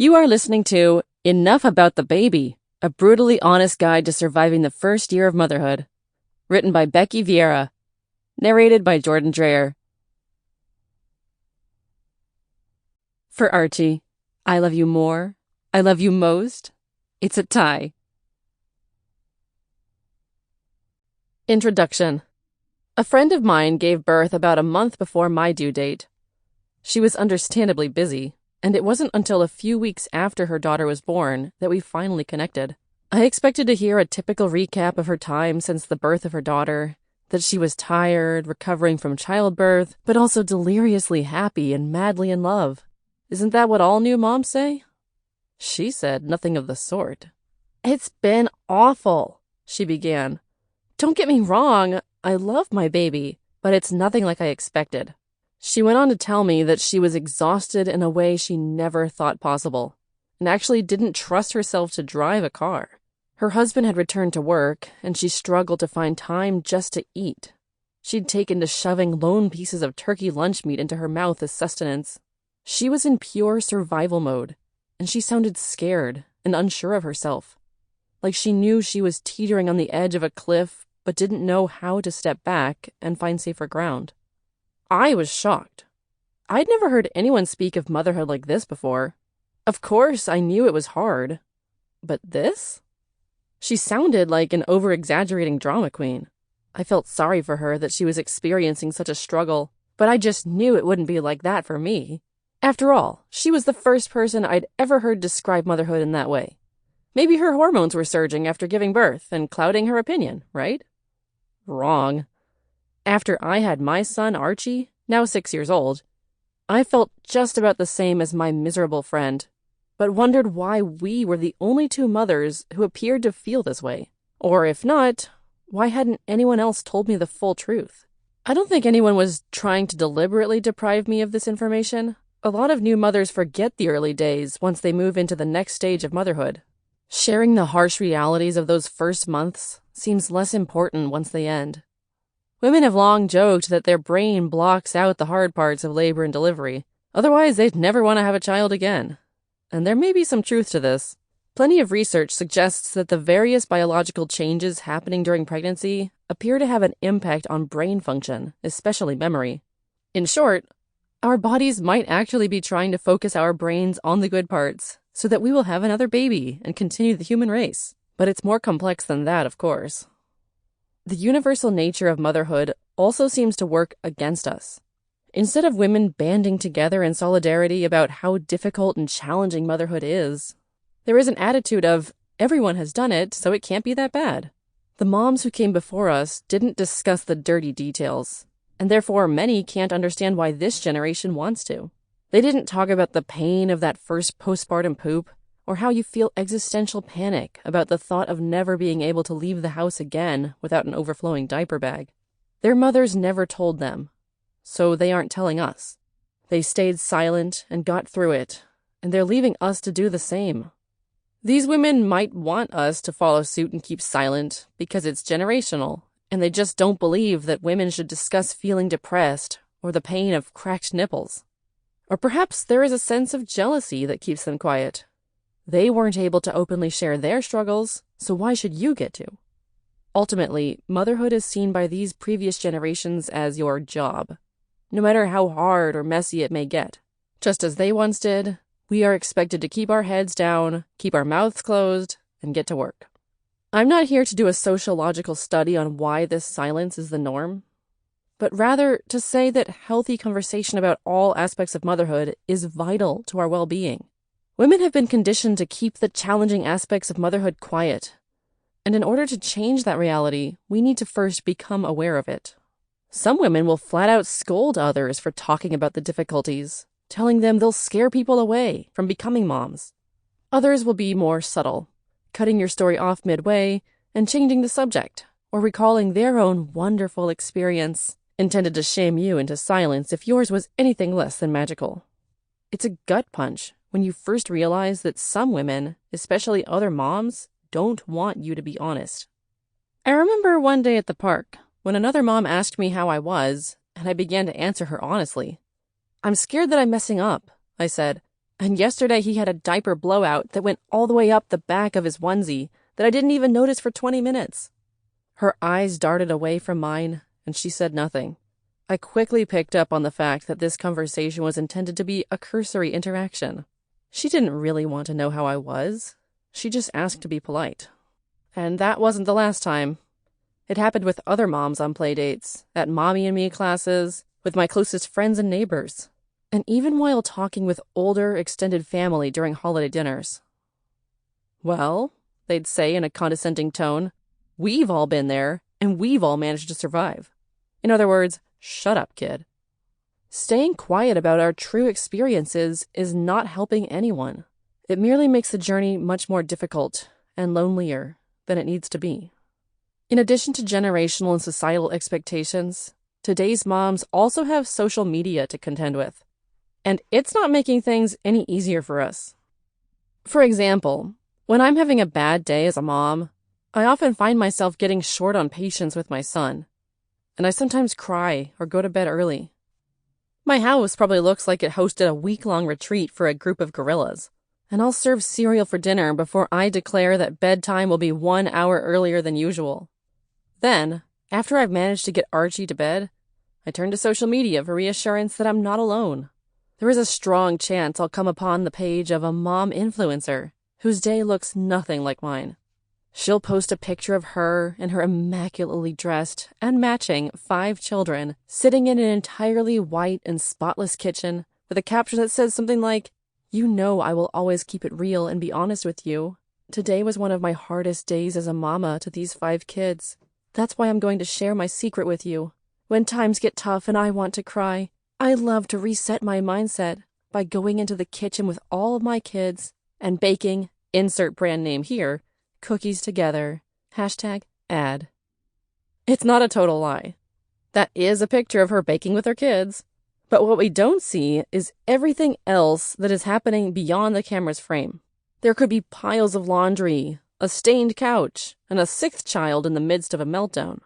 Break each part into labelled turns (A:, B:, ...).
A: You are listening to Enough About the Baby, a brutally honest guide to surviving the first year of motherhood. Written by Becky Vieira. Narrated by Drayer. For Archie, I love you more. I love you most. It's a tie. Introduction. A friend of mine gave birth about a month before my due date. She was understandably busy, and it wasn't until a few weeks after her daughter was born that we finally connected. I expected to hear a typical recap of her time since the birth of her daughter, that she was tired, recovering from childbirth, but also deliriously happy and madly in love. Isn't that what all new moms say? She said nothing of the sort. "It's been awful," she began. "Don't get me wrong, I love my baby, but it's nothing like I expected." She went on to tell me that she was exhausted in a way she never thought possible, and actually didn't trust herself to drive a car. Her husband had returned to work, and she struggled to find time just to eat. She'd taken to shoving lone pieces of turkey lunch meat into her mouth as sustenance. She was in pure survival mode, and she sounded scared and unsure of herself, like she knew she was teetering on the edge of a cliff but didn't know how to step back and find safer ground. I was shocked. I'd never heard anyone speak of motherhood like this before. Of course, I knew it was hard. But this? She sounded like an over-exaggerating drama queen. I felt sorry for her that she was experiencing such a struggle, but I just knew it wouldn't be like that for me. After all, she was the first person I'd ever heard describe motherhood in that way. Maybe her hormones were surging after giving birth and clouding her opinion, right? Wrong. After I had my son, Archie, now 6 years old, I felt just about the same as my miserable friend, but wondered why we were the only two mothers who appeared to feel this way. Or if not, why hadn't anyone else told me the full truth? I don't think anyone was trying to deliberately deprive me of this information. A lot of new mothers forget the early days once they move into the next stage of motherhood. Sharing the harsh realities of those first months seems less important once they end. Women have long joked that their brain blocks out the hard parts of labor and delivery. Otherwise, they'd never want to have a child again. And there may be some truth to this. Plenty of research suggests that the various biological changes happening during pregnancy appear to have an impact on brain function, especially memory. In short, our bodies might actually be trying to focus our brains on the good parts so that we will have another baby and continue the human race. But it's more complex than that, of course. The universal nature of motherhood also seems to work against us. Instead of women banding together in solidarity about how difficult and challenging motherhood is, there is an attitude of, everyone has done it, so it can't be that bad. The moms who came before us didn't discuss the dirty details, and therefore many can't understand why this generation wants to. They didn't talk about the pain of that first postpartum poop, or how you feel existential panic about the thought of never being able to leave the house again without an overflowing diaper bag. Their mothers never told them, so they aren't telling us. They stayed silent and got through it, and they're leaving us to do the same. These women might want us to follow suit and keep silent because it's generational, and they just don't believe that women should discuss feeling depressed or the pain of cracked nipples. Or perhaps there is a sense of jealousy that keeps them quiet. They weren't able to openly share their struggles, so why should you get to? Ultimately, motherhood is seen by these previous generations as your job, no matter how hard or messy it may get. Just as they once did, we are expected to keep our heads down, keep our mouths closed, and get to work. I'm not here to do a sociological study on why this silence is the norm, but rather to say that healthy conversation about all aspects of motherhood is vital to our well-being. Women have been conditioned to keep the challenging aspects of motherhood quiet, and in order to change that reality, we need to first become aware of it. Some women will flat out scold others for talking about the difficulties, telling them they'll scare people away from becoming moms. Others will be more subtle, cutting your story off midway and changing the subject, or recalling their own wonderful experience, intended to shame you into silence if yours was anything less than magical. It's a gut punch when you first realize that some women, especially other moms, don't want you to be honest. I remember one day at the park when another mom asked me how I was, and I began to answer her honestly. "I'm scared that I'm messing up," I said. And yesterday he had a diaper blowout that went all the way up the back of his onesie that I didn't even notice for 20 minutes. Her eyes darted away from mine, and she said nothing. I quickly picked up on the fact that this conversation was intended to be a cursory interaction. She didn't really want to know how I was. She just asked to be polite. And that wasn't the last time. It happened with other moms on playdates, at Mommy and Me classes, with my closest friends and neighbors, and even while talking with older, extended family during holiday dinners. Well, they'd say in a condescending tone, we've all been there, and we've all managed to survive. In other words, shut up, kid. Staying quiet about our true experiences is not helping anyone. It merely makes the journey much more difficult and lonelier than it needs to be. In addition to generational and societal expectations, today's moms also have social media to contend with. And it's not making things any easier for us. For example, when I'm having a bad day as a mom, I often find myself getting short on patience with my son, and I sometimes cry or go to bed early. My house probably looks like it hosted a week-long retreat for a group of gorillas, and I'll serve cereal for dinner before I declare that bedtime will be 1 hour earlier than usual. Then, after I've managed to get Archie to bed, I turn to social media for reassurance that I'm not alone. There is a strong chance I'll come upon the page of a mom influencer whose day looks nothing like mine. She'll post a picture of her and her immaculately dressed and matching 5 children sitting in an entirely white and spotless kitchen with a caption that says something like, "You know I will always keep it real and be honest with you. Today was one of my hardest days as a mama to these 5 kids. That's why I'm going to share my secret with you. When times get tough and I want to cry, I love to reset my mindset by going into the kitchen with all of my kids and baking, insert brand name here, cookies together. #ad. It's not a total lie. That is a picture of her baking with her kids. But what we don't see is everything else that is happening beyond the camera's frame. There could be piles of laundry, a stained couch, and a 6th child in the midst of a meltdown.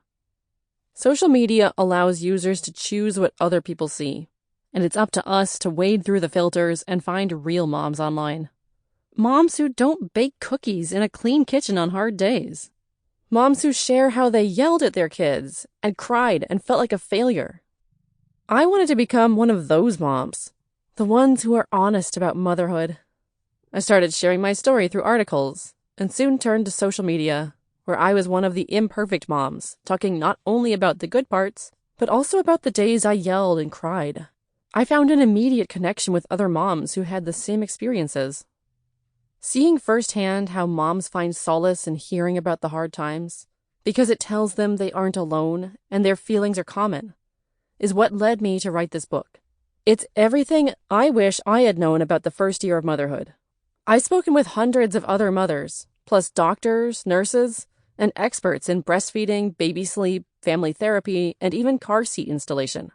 A: Social media allows users to choose what other people see, and it's up to us to wade through the filters and find real moms online. Moms who don't bake cookies in a clean kitchen on hard days. Moms who share how they yelled at their kids and cried and felt like a failure. I wanted to become one of those moms, the ones who are honest about motherhood. I started sharing my story through articles and soon turned to social media, where I was one of the imperfect moms, talking not only about the good parts, but also about the days I yelled and cried. I found an immediate connection with other moms who had the same experiences. Seeing firsthand how moms find solace in hearing about the hard times, because it tells them they aren't alone and their feelings are common, is what led me to write this book. It's everything I wish I had known about the first year of motherhood. I've spoken with hundreds of other mothers, plus doctors, nurses, and experts in breastfeeding, baby sleep, family therapy, and even car seat installation.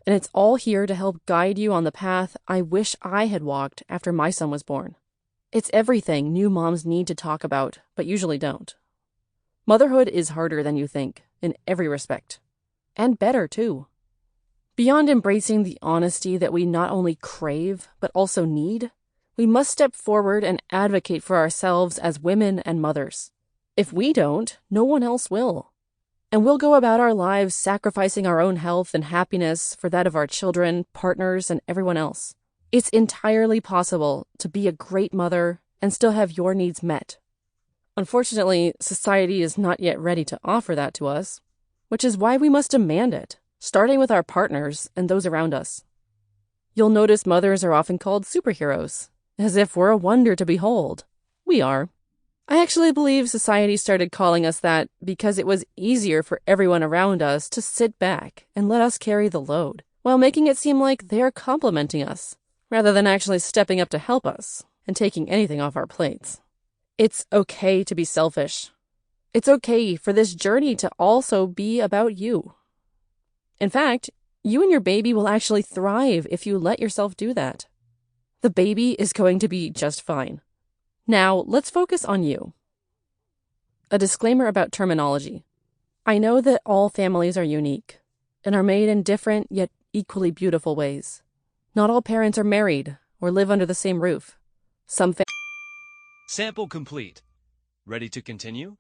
A: And it's all here to help guide you on the path I wish I had walked after my son was born. It's everything new moms need to talk about, but usually don't. Motherhood is harder than you think, in every respect. And better, too. Beyond embracing the honesty that we not only crave, but also need, we must step forward and advocate for ourselves as women and mothers. If we don't, no one else will. And we'll go about our lives sacrificing our own health and happiness for that of our children, partners, and everyone else. It's entirely possible to be a great mother and still have your needs met. Unfortunately, society is not yet ready to offer that to us, which is why we must demand it, starting with our partners and those around us. You'll notice mothers are often called superheroes, as if we're a wonder to behold. We are. I actually believe society started calling us that because it was easier for everyone around us to sit back and let us carry the load, while making it seem like they're complimenting us, rather than actually stepping up to help us and taking anything off our plates. It's okay to be selfish. It's okay for this journey to also be about you. In fact, you and your baby will actually thrive if you let yourself do that. The baby is going to be just fine. Now, let's focus on you. A disclaimer about terminology. I know that all families are unique and are made in different yet equally beautiful ways. Not all parents are married or live under the same roof. Some
B: Sample complete. Ready to continue?